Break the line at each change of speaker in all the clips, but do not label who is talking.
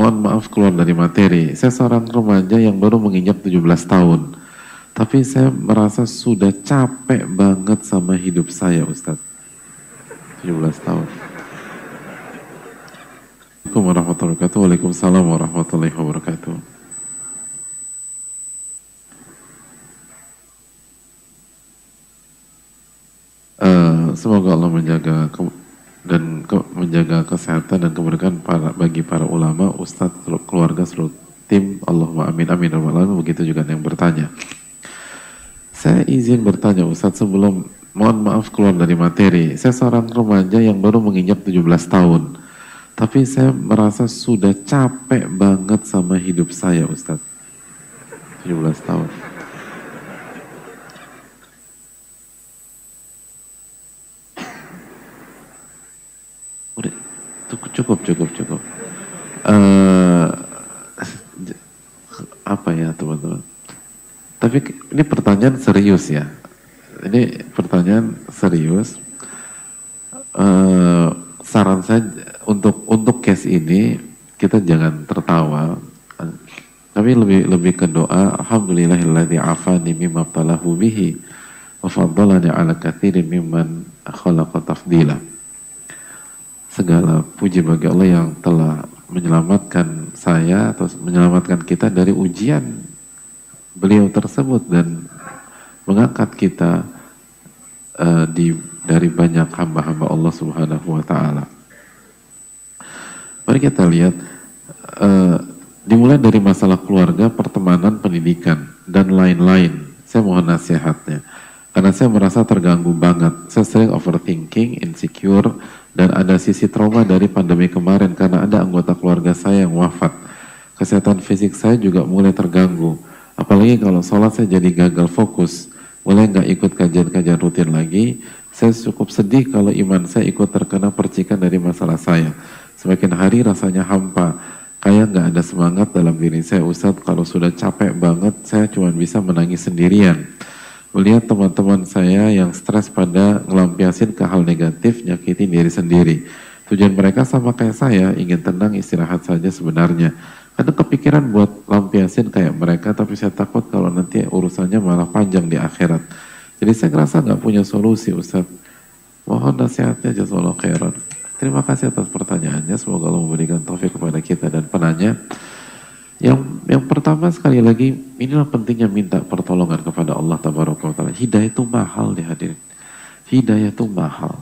mohon maaf keluar dari materi. Saya seorang remaja yang baru menginjak 17 tahun. Tapi saya merasa sudah capek banget sama hidup saya, Ustadz. 17 tahun. Assalamualaikum warahmatullahi wabarakatuh. Waalaikumsalam warahmatullahi wabarakatuh. Semoga Allah menjaga menjaga kesehatan dan keberkahan bagi para ulama, ustadz, keluarga, seluruh tim. Allahumma amin amin. Begitu juga yang bertanya. Saya izin bertanya Ustadz sebelum, mohon maaf keluar dari materi. Saya seorang remaja yang baru menginjak 17 tahun. Tapi saya merasa sudah capek banget sama hidup saya Ustadz. 17 tahun. Udah, cukup. Apa ya teman-teman? Tapi ini pertanyaan serius ya. Ini pertanyaan serius. Saran saya untuk case ini kita jangan tertawa, tapi lebih ke doa. Alhamdulillahilladzi afani mimma btalahu bihi wa faddalani ala katsirin mimman khalaqa tafdila. Segala puji bagi Allah yang telah menyelamatkan saya atau menyelamatkan kita dari ujian beliau tersebut dan mengangkat kita dari banyak hamba-hamba Allah Subhanahu wa Ta'ala. Mari kita lihat, dimulai dari masalah keluarga, pertemanan, pendidikan, dan lain-lain. Saya mohon nasihatnya, karena saya merasa terganggu banget. Saya sering overthinking, insecure, dan ada sisi trauma dari pandemi kemarin karena ada anggota keluarga saya yang wafat. Kesehatan fisik saya juga mulai terganggu. Apalagi kalau sholat saya jadi gagal fokus, mulai nggak ikut kajian-kajian rutin lagi. Saya cukup sedih kalau iman saya ikut terkena percikan dari masalah saya. Semakin hari rasanya hampa, kayak nggak ada semangat dalam diri saya. Ustadz, kalau sudah capek banget, saya cuma bisa menangis sendirian. Melihat teman-teman saya yang stres pada ngelampiasin ke hal negatif, nyakitin diri sendiri. Tujuan mereka sama kayak saya, ingin tenang, istirahat saja sebenarnya. Kadang kepikiran buat lampiasin kayak mereka, tapi saya takut kalau nanti urusannya malah panjang di akhirat. Jadi saya ngerasa nggak punya solusi, Ustadz. Mohon nasihatnya, jazakallahu khairan. Terima kasih atas pertanyaannya, semoga Allah memberikan taufik kepada kita dan penanya. Yang pertama sekali lagi, inilah pentingnya minta pertolongan kepada Allah Tabaraka wa Ta'ala. Hidayah itu mahal dihadirin. Hidayah itu mahal,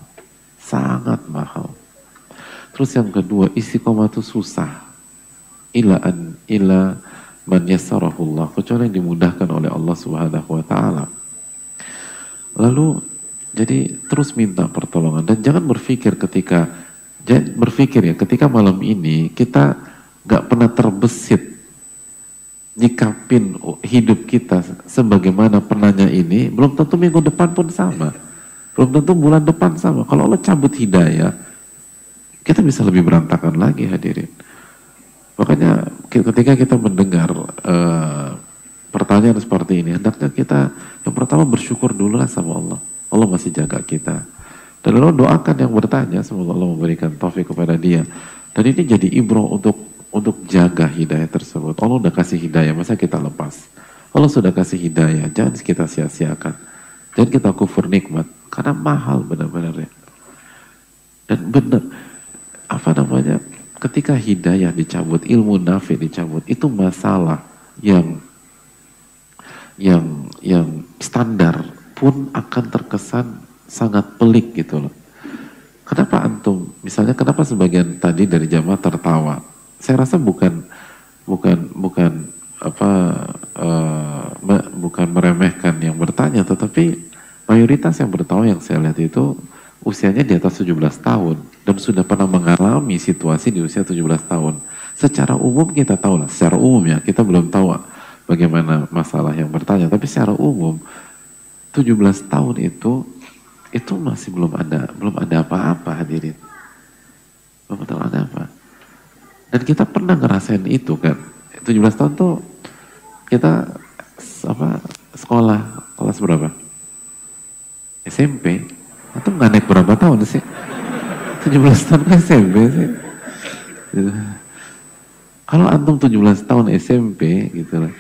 sangat mahal. Terus yang kedua, istiqomah itu susah. Ila man yassarahullah, kecuali yang dimudahkan oleh Allah Subhanahu wa Ta'ala. Lalu jadi terus minta pertolongan dan jangan berpikir ketika malam ini kita gak pernah terbesit nyikapin hidup kita sebagaimana penanya ini, belum tentu minggu depan pun sama, belum tentu bulan depan sama. Kalau Allah cabut hidayah, kita bisa lebih berantakan lagi hadirin. Makanya ketika kita mendengar pertanyaan seperti ini, hendaknya kita yang pertama bersyukur dulu lah sama Allah. Allah masih jaga kita. Dan lalu doakan yang bertanya, semoga Allah memberikan taufik kepada dia. Dan ini jadi ibrah untuk jaga hidayah tersebut. Allah udah kasih hidayah, masa kita lepas? Allah sudah kasih hidayah, jangan kita sia-siakan. Jangan kita kufur nikmat, karena mahal benar-benar ya. Dan benar, ketika hidayah dicabut, ilmu nafi dicabut, itu masalah yang standar pun akan terkesan sangat pelik gitu loh. Kenapa antum, misalnya kenapa sebagian tadi dari jamaah tertawa? Saya rasa bukan meremehkan yang bertanya, tetapi mayoritas yang bertawa yang saya lihat itu usianya di atas 17 tahun dan sudah pernah mengalami situasi di usia 17 tahun. Secara umum kita tahu lah, secara umum ya, kita belum tahu bagaimana masalah yang bertanya, tapi secara umum 17 tahun itu masih belum ada apa-apa hadirin. Belum ada apa. Dan kita pernah ngerasain itu kan. 17 tahun tuh kita sekolah kelas berapa? SMP. Atau nggak naik berapa tahun sih? 17 tahun ke SMP sih. Kalau antum 17 tahun SMP gitu loh.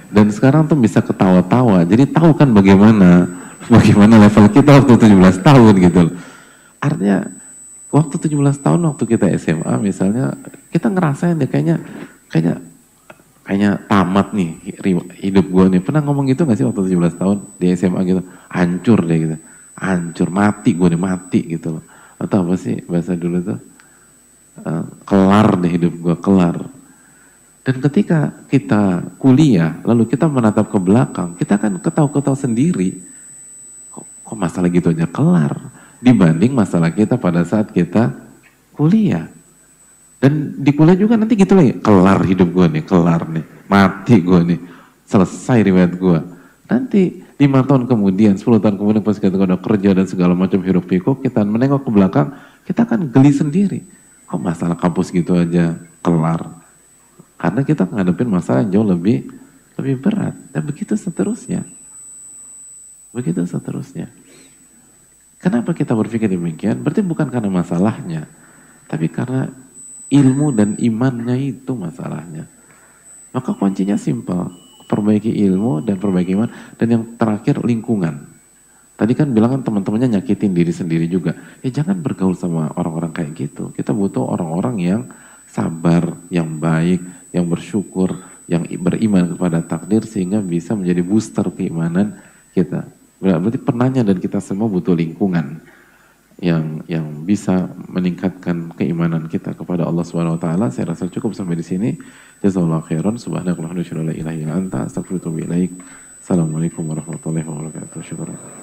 Dan sekarang tuh bisa ketawa-tawa. Jadi tahu kan bagaimana level kita waktu 17 tahun gitu loh. Artinya waktu 17 tahun waktu kita SMA misalnya, kita ngerasain deh kayaknya tamat nih hidup gue nih. Pernah ngomong gitu gak sih waktu 17 tahun di SMA gitu? Hancur deh gitu. Hancur, mati gue nih, mati gitu loh. Atau apa sih bahasa dulu tuh? Kelar deh hidup gue, kelar. Dan ketika kita kuliah, lalu kita menatap ke belakang, kita kan ketahu-ketahu sendiri, kok masalah gitu aja kelar, dibanding masalah kita pada saat kita kuliah. Dan di kuliah juga nanti gitu lagi, kelar hidup gue nih, kelar nih, mati gue nih, selesai riwayat gue. Nanti 5 tahun kemudian, 10 tahun kemudian pas kita udah kerja dan segala macam hiruk pikuk, kita menengok ke belakang, kita akan geli sendiri. Kok masalah kampus gitu aja kelar? Karena kita ngadepin masalah yang jauh lebih berat. Dan begitu seterusnya. Begitu seterusnya. Kenapa kita berpikir demikian? Berarti bukan karena masalahnya. Tapi karena ilmu dan imannya itu masalahnya. Maka kuncinya simpel. Perbaiki ilmu dan perbaiki iman. Dan yang terakhir lingkungan. Tadi kan bilang kan teman-temannya nyakitin diri sendiri juga. Ya jangan bergaul sama orang-orang kayak gitu. Kita butuh orang-orang yang sabar, yang baik, yang bersyukur, yang beriman kepada takdir sehingga bisa menjadi booster keimanan kita. Berarti penanya dan kita semua butuh lingkungan yang bisa meningkatkan keimanan kita kepada Allah Subhanahu wa taala. Saya rasa cukup sampai di sini. Jazakallahu khairan. Subhanakallahumma wa bihamdika, la ilaha illa anta, astaghfiruka wa atubu ilaik. Assalamualaikum warahmatullahi wabarakatuh. Syukur.